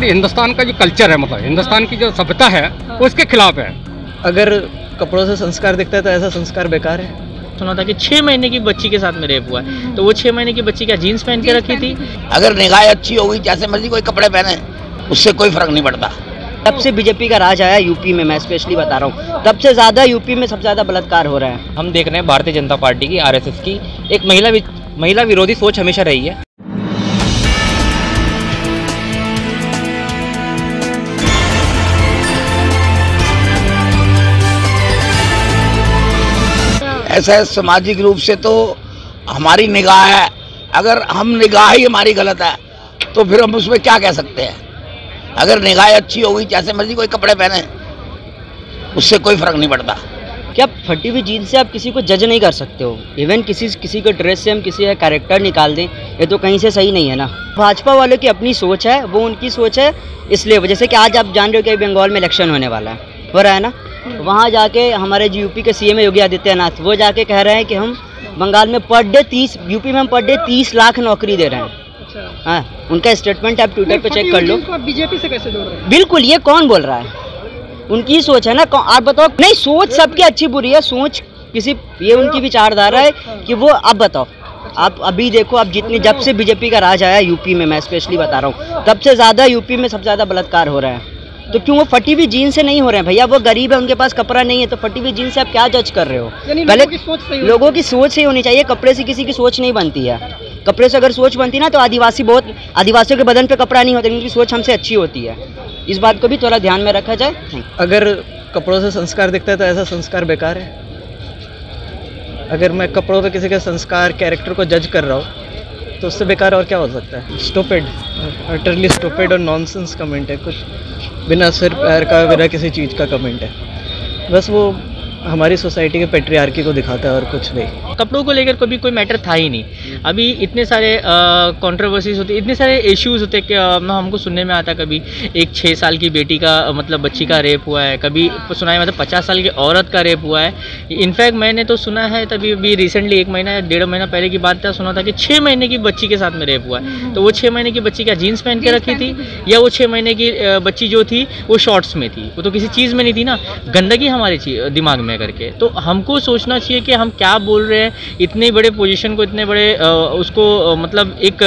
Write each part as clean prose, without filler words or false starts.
हिंदुस्तान का जो कल्चर है, मतलब हिंदुस्तान की जो सभ्यता है, वो इसके खिलाफ है। अगर कपड़ों से संस्कार दिखता है तो ऐसा संस्कार बेकार है। सुना था कि 6 महीने की बच्ची के साथ में रेप हुआ है, तो वो 6 महीने की बच्ची क्या जीन्स पहन के रखी थी? अगर निगाह अच्छी होगी, जैसे मर्जी कोई कपड़े पहने, उससे कोई फर्क नहीं पड़ता। तब से बीजेपी का राज आया यूपी में, मैं स्पेशली बता रहा हूँ, तब से ज़्यादा यूपी में सबसे ज़्यादा बलात्कार हो रहा है। हम देख रहे हैं भारतीय जनता पार्टी की, आरएसएस की एक महिला विरोधी सोच हमेशा रही है। ऐसा है, सामाजिक रूप से तो हमारी निगाह है, अगर हम निगाह ही हमारी गलत है तो फिर हम उसमें क्या कह सकते हैं। अगर निगाह अच्छी होगी, जैसे मर्जी कोई कपड़े पहने, उससे कोई फर्क नहीं पड़ता। क्या फटी हुई जीन्स से आप किसी को जज नहीं कर सकते हो? इवन किसी को ड्रेस से हम किसी का कैरेक्टर निकाल दें, ये तो कहीं से सही नहीं है ना। भाजपा वालों की अपनी सोच है, वो उनकी सोच है, इसलिए जैसे कि आज आप जान रहे हो कि बंगाल में इलेक्शन होने वाला है, हो रहा है ना। वहाँ जाके हमारे जो यूपी के सीएम योगी आदित्यनाथ, वो जाके कह रहे हैं कि हम बंगाल में पर डे 30, यूपी में हम पर डे 30 लाख नौकरी दे रहे हैं। हाँ, उनका स्टेटमेंट आप ट्विटर पे चेक कर लो। बीजेपी से कैसे जोड़ रहे हैं? बिल्कुल, ये कौन बोल रहा है? उनकी सोच है ना, आप बताओ। नहीं, सोच सबकी अच्छी बुरी है, सोच ये उनकी विचारधारा है कि वो। आप बताओ, आप अभी देखो, आप जब से बीजेपी का राज आया यूपी में, मैं स्पेशली बता रहा हूँ, तब से ज़्यादा यूपी में सबसे ज़्यादा बलात्कार हो रहा है। तो क्यों वो फटी हुई जीन्स से नहीं हो रहे हैं भैया? वो गरीब है, उनके पास कपड़ा नहीं है, तो फटी हुई जीन्स से आप क्या जज कर रहे हो? पहले लोगों की सोच सही होनी चाहिए, कपड़े से किसी की सोच नहीं बनती है। कपड़े से अगर सोच बनती ना तो आदिवासियों के बदन पे कपड़ा नहीं होता, उनकी सोच हमसे अच्छी होती है। इस बात को भी थोड़ा ध्यान में रखा जाए। अगर कपड़ों से संस्कार दिखता है तो ऐसा संस्कार बेकार है। अगर मैं कपड़ों पे किसी के संस्कार, कैरेक्टर को जज कर रहा हूँ तो उससे बेकार और क्या हो सकता है? स्टूपिड, अटरली स्टूपिड और नॉनसेंस कमेंट है, कुछ बिना सिर पैर का, बिना किसी चीज़ का कमेंट है। बस वो हमारी सोसाइटी के पैट्रियार्की को दिखाता है और कुछ नहीं। कपड़ों को लेकर कभी कोई मैटर था ही नहीं। अभी इतने सारे कंट्रोवर्सीज होते, इतने सारे इश्यूज होते कि हमको सुनने में आता, कभी एक 6 साल की बेटी का, मतलब बच्ची का रेप हुआ है, कभी सुना है मतलब 50 साल की औरत का रेप हुआ है। इनफैक्ट मैंने तो सुना है, तभी अभी रिसेंटली 1 महीना या 1.5 महीना पहले की बात था, सुना था कि 6 महीने की बच्ची के साथ में रेप हुआ है। तो वो 6 महीने की बच्ची क्या जीन्स पहन के रखी थी, या वो 6 महीने की बच्ची जो थी वो शॉर्ट्स में थी? वो तो किसी चीज़ में नहीं थी ना, गंदगी हमारे दिमाग में करके। तो हमको सोचना चाहिए कि हम क्या बोल रहे हैं। इतने बड़े पोजीशन को, इतने बड़े उसको, मतलब एक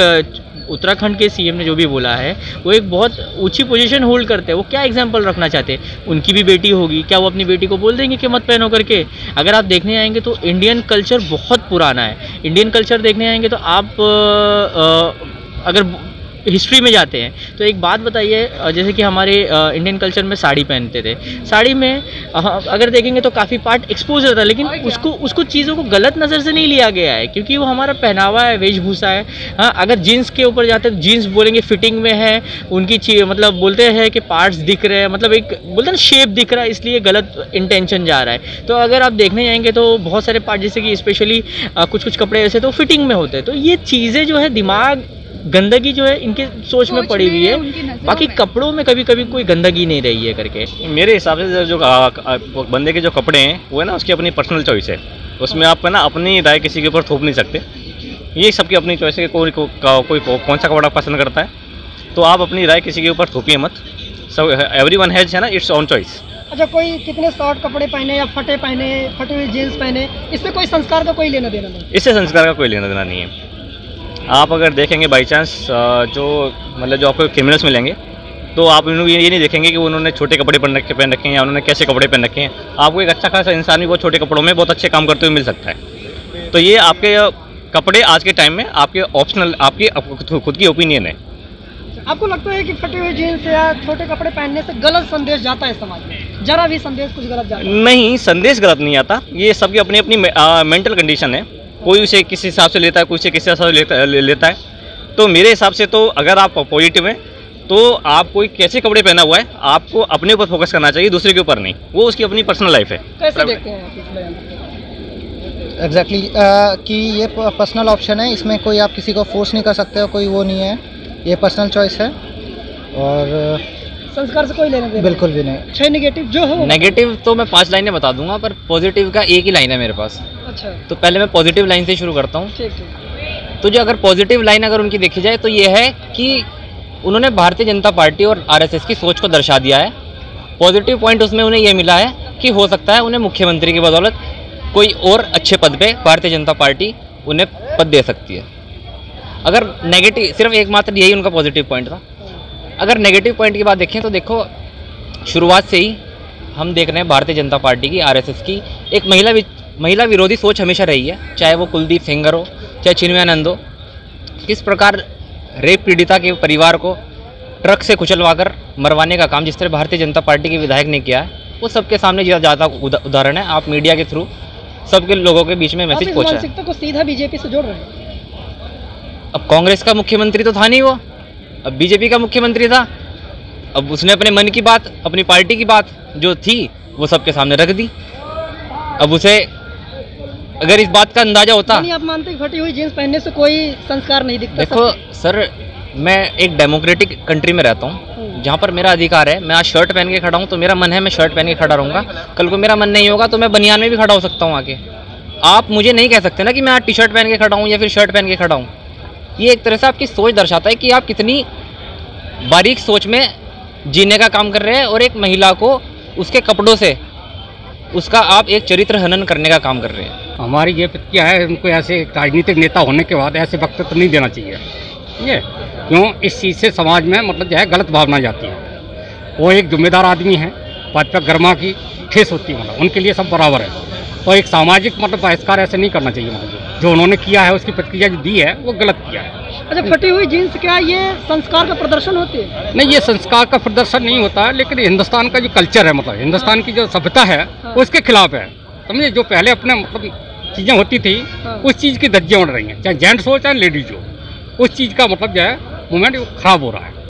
उत्तराखंड के सीएम ने जो भी बोला है, वो एक बहुत ऊंची पोजीशन होल्ड करते हैं। वो क्या एग्जांपल रखना चाहते हैं? उनकी भी बेटी होगी, क्या वो अपनी बेटी को बोल देंगे कि मत पहनो करके? अगर आप देखने आएंगे तो इंडियन कल्चर बहुत पुराना है। इंडियन कल्चर देखने आएंगे तो आप अगर हिस्ट्री में जाते हैं तो एक बात बताइए, जैसे कि हमारे इंडियन कल्चर में साड़ी पहनते थे, साड़ी में अगर देखेंगे तो काफ़ी पार्ट एक्सपोज रहता है, लेकिन उसको चीज़ों को गलत नज़र से नहीं लिया गया है, क्योंकि वो हमारा पहनावा है, वेशभूषा है। हाँ, अगर जीन्स के ऊपर जाते हैं तो जीन्स बोलेंगे फिटिंग में है, उनकी मतलब बोलते हैं कि पार्ट्स दिख रहे हैं, मतलब एक बोलते हैं ना शेप दिख रहा है, इसलिए गलत इंटेंशन जा रहा है। तो अगर आप देखने जाएंगे तो बहुत सारे पार्ट, जैसे कि स्पेशली कुछ कपड़े ऐसे तो फिटिंग में होते हैं। तो ये चीज़ें जो है, दिमाग, गंदगी जो है इनके सोच में पड़ी हुई है। बाकी कपड़ों में कभी कभी कोई गंदगी नहीं रही है करके। मेरे हिसाब से जो बंदे के जो कपड़े हैं वो है ना, उसकी अपनी पर्सनल चॉइस है। उसमें आप है ना अपनी राय किसी के ऊपर थोप नहीं सकते। ये सबकी अपनी चॉइस है कि कोई कौन सा कपड़ा पसंद करता है, तो आप अपनी राय किसी के ऊपर थोपिए मत। सब एवरीवन हैज है ना इट्स ओन चॉइस। अच्छा, कोई कितने शॉर्ट कपड़े पहने या फटे हुए जीन्स पहने, इससे कोई संस्कार का कोई लेना देना नहीं? इससे संस्कार का कोई लेना देना नहीं है। आप अगर देखेंगे बाई चांस जो आपको क्रिमिनल्स मिलेंगे, तो आप ये नहीं देखेंगे कि उन्होंने छोटे कपड़े पहन रखे हैं या उन्होंने कैसे कपड़े पहन रखे हैं। आपको एक अच्छा खासा इंसान भी बहुत छोटे कपड़ों में बहुत अच्छे काम करते हुए मिल सकता है। तो ये आपके कपड़े आज के टाइम में आपके ऑप्शनल, आपकी खुद की ओपिनियन है। आपको लगता है कि फटे हुए जीन्स या छोटे कपड़े पहनने से गलत संदेश जाता है समाज में? जरा भी संदेश कुछ गलत जाता है? नहीं, संदेश गलत नहीं आता। ये सबकी अपनी अपनी मेंटल कंडीशन है। कोई उसे किस हिसाब से लेता है, कोई उसे किस हिसाब से लेता है। तो मेरे हिसाब से तो अगर आप पॉजिटिव हैं तो आप कोई कैसे कपड़े पहना हुआ है, आपको अपने ऊपर फोकस करना चाहिए, दूसरे के ऊपर नहीं। वो उसकी अपनी पर्सनल लाइफ है। कैसे देखते हैं एग्जैक्टली कि ये पर्सनल ऑप्शन है, इसमें कोई आप किसी को फोर्स नहीं कर सकते हो, कोई वो नहीं है, ये पर्सनल चॉइस है और संस्कार से कोई लेना देना बिल्कुल भी नहीं। अच्छा, नेगेटिव जो हो? नेगेटिव तो मैं 5 लाइनें बता दूंगा, पर पॉजिटिव का एक ही लाइन है मेरे पास। अच्छा, तो पहले मैं पॉजिटिव लाइन से शुरू करता हूँ। ठीक। तो जो अगर पॉजिटिव लाइन अगर उनकी देखी जाए तो ये है कि उन्होंने भारतीय जनता पार्टी और आरएसएस की सोच को दर्शा दिया है। पॉजिटिव पॉइंट उसमें उन्हें यह मिला है कि हो सकता है उन्हें मुख्यमंत्री की बदौलत कोई और अच्छे पद पे भारतीय जनता पार्टी उन्हें पद दे सकती है। अगर नेगेटिव, सिर्फ एकमात्र यही उनका पॉजिटिव पॉइंट था। अगर नेगेटिव पॉइंट की बात देखें तो देखो, शुरुआत से ही हम देख रहे हैं भारतीय जनता पार्टी की, आरएसएस की एक महिला विरोधी सोच हमेशा रही है। चाहे वो कुलदीप सेंगर हो, चाहे चिन्मयानंद हो। किस प्रकार रेप पीड़िता के परिवार को ट्रक से कुचलवाकर मरवाने का काम जिस तरह भारतीय जनता पार्टी के विधायक ने किया है, वो सबके सामने ज़्यादा उदाहरण है। आप मीडिया के थ्रू सबके लोगों के बीच में मैसेज पहुंचा है। मानसिकता को सीधा बीजेपी से जोड़ रहे हैं। अब कांग्रेस का मुख्यमंत्री तो था नहीं वो, अब बीजेपी का मुख्यमंत्री था। अब उसने अपने मन की बात, अपनी पार्टी की बात जो थी वो सबके सामने रख दी। अब उसे अगर इस बात का अंदाजा होता, आप मानते हैं फटी हुई जींस पहनने से कोई संस्कार नहीं दिखता? देखो सर, मैं एक डेमोक्रेटिक कंट्री में रहता हूँ जहाँ पर मेरा अधिकार है। मैं आज शर्ट पहन के खड़ा हूँ तो मेरा मन है, मैं शर्ट पहन के खड़ा रहूँगा। कल को मेरा मन नहीं होगा तो मैं बनियान में भी खड़ा हो सकता हूँ आके। आप मुझे नहीं कह सकते ना कि मैं आज टी शर्ट पहन के खड़ा हूँ या फिर शर्ट पहन के खड़ा हूँ। ये एक तरह से आपकी सोच दर्शाता है कि आप कितनी बारीक सोच में जीने का काम कर रहे हैं और एक महिला को उसके कपड़ों से उसका आप एक चरित्र हनन करने का काम कर रहे हैं। हमारी ये प्रतिक्रिया है, उनको ऐसे राजनीतिक नेता होने के बाद ऐसे वक्तव्य नहीं देना चाहिए। ये क्यों इस चीज़ से समाज में मतलब जो है गलत भावना जाती है। वो एक जिम्मेदार आदमी है, भाजपा गर्मा की ठेस होती है, मतलब उनके लिए सब बराबर है। तो एक सामाजिक मतलब बहिष्कार ऐसे नहीं करना चाहिए। मतलब जो उन्होंने किया है उसकी प्रतिक्रिया जो दी है वो गलत किया है। अच्छा, फटी हुई जीन्स क्या ये संस्कार का प्रदर्शन होती है? नहीं, ये संस्कार का प्रदर्शन नहीं होता है, लेकिन हिंदुस्तान का जो कल्चर है, मतलब हिंदुस्तान की जो सभ्यता है वो इसके खिलाफ है। समझे, जो पहले अपने मतलब चीज़ें होती थी उस चीज़ की धज्जियाँ उड़ रही हैं, चाहे जेंट्स हो चाहे लेडीज हो। उस चीज़ का मतलब जो है मूवमेंट खराब हो रहा है।